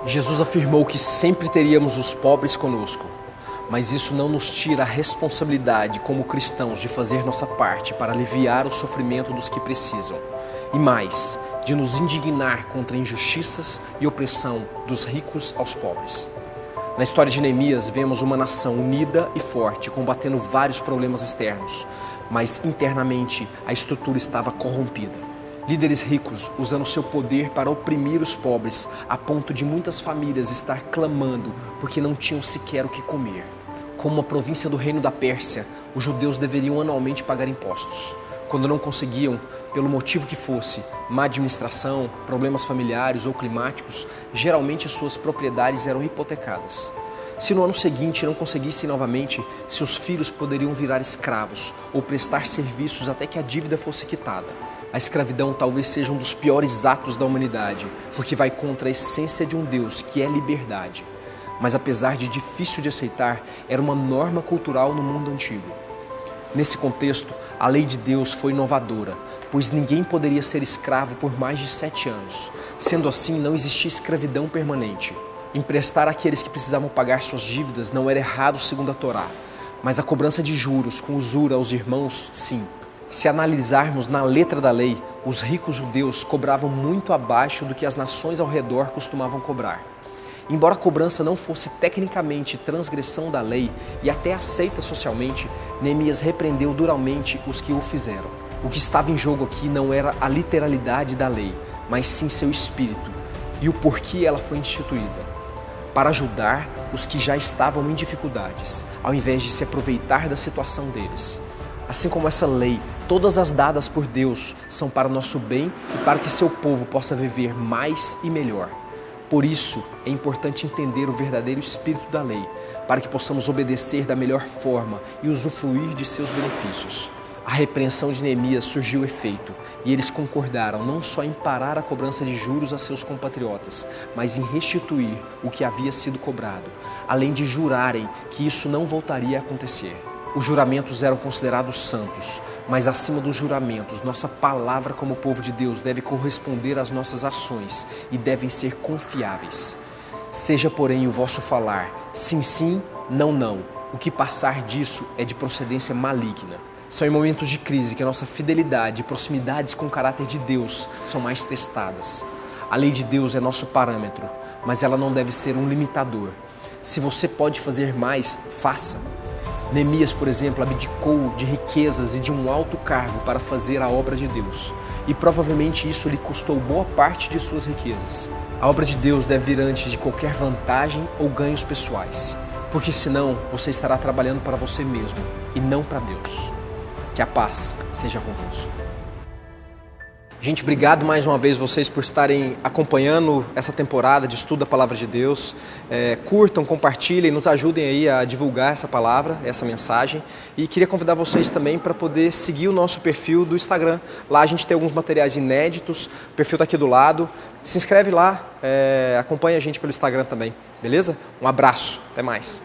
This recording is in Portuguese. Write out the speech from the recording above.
Jesus afirmou que sempre teríamos os pobres conosco, mas isso não nos tira a responsabilidade como cristãos de fazer nossa parte para aliviar o sofrimento dos que precisam, e mais, de nos indignar contra injustiças e opressão dos ricos aos pobres. Na história de Neemias, vemos uma nação unida e forte, combatendo vários problemas externos, mas internamente a estrutura estava corrompida. Líderes ricos usando seu poder para oprimir os pobres, a ponto de muitas famílias estar clamando porque não tinham sequer o que comer. Como uma província do reino da Pérsia, os judeus deveriam anualmente pagar impostos. Quando não conseguiam, pelo motivo que fosse, má administração, problemas familiares ou climáticos, geralmente suas propriedades eram hipotecadas. Se no ano seguinte não conseguissem novamente, seus filhos poderiam virar escravos ou prestar serviços até que a dívida fosse quitada. A escravidão talvez seja um dos piores atos da humanidade, porque vai contra a essência de um Deus que é liberdade. Mas apesar de difícil de aceitar, era uma norma cultural no mundo antigo. Nesse contexto, a lei de Deus foi inovadora, pois ninguém poderia ser escravo por mais de 7 anos. Sendo assim, não existia escravidão permanente. Emprestar àqueles que precisavam pagar suas dívidas não era errado segundo a Torá, mas a cobrança de juros com usura aos irmãos, sim. Se analisarmos na letra da lei, os ricos judeus cobravam muito abaixo do que as nações ao redor costumavam cobrar. Embora a cobrança não fosse tecnicamente transgressão da lei e até aceita socialmente, Neemias repreendeu duramente os que o fizeram. O que estava em jogo aqui não era a literalidade da lei, mas sim seu espírito e o porquê ela foi instituída. Para ajudar os que já estavam em dificuldades, ao invés de se aproveitar da situação deles. Assim como essa lei, todas as dadas por Deus são para o nosso bem e para que seu povo possa viver mais e melhor. Por isso, é importante entender o verdadeiro espírito da lei, para que possamos obedecer da melhor forma e usufruir de seus benefícios. A repreensão de Neemias surgiu efeito, e eles concordaram não só em parar a cobrança de juros a seus compatriotas, mas em restituir o que havia sido cobrado, além de jurarem que isso não voltaria a acontecer. Os juramentos eram considerados santos, mas acima dos juramentos, nossa palavra como povo de Deus deve corresponder às nossas ações e devem ser confiáveis. Seja, porém, o vosso falar, sim, sim, não, não. O que passar disso é de procedência maligna. São em momentos de crise que a nossa fidelidade e proximidades com o caráter de Deus são mais testadas. A lei de Deus é nosso parâmetro, mas ela não deve ser um limitador. Se você pode fazer mais, faça. Neemias, por exemplo, abdicou de riquezas e de um alto cargo para fazer a obra de Deus. E provavelmente isso lhe custou boa parte de suas riquezas. A obra de Deus deve vir antes de qualquer vantagem ou ganhos pessoais. Porque senão você estará trabalhando para você mesmo e não para Deus. Que a paz seja convosco. Gente, obrigado mais uma vez vocês por estarem acompanhando essa temporada de estudo da Palavra de Deus. Curtam, compartilhem, nos ajudem aí a divulgar essa palavra, essa mensagem. E queria convidar vocês também para poder seguir o nosso perfil do Instagram. Lá a gente tem alguns materiais inéditos, o perfil está aqui do lado. Se inscreve lá, acompanha a gente pelo Instagram também, beleza? Um abraço, até mais.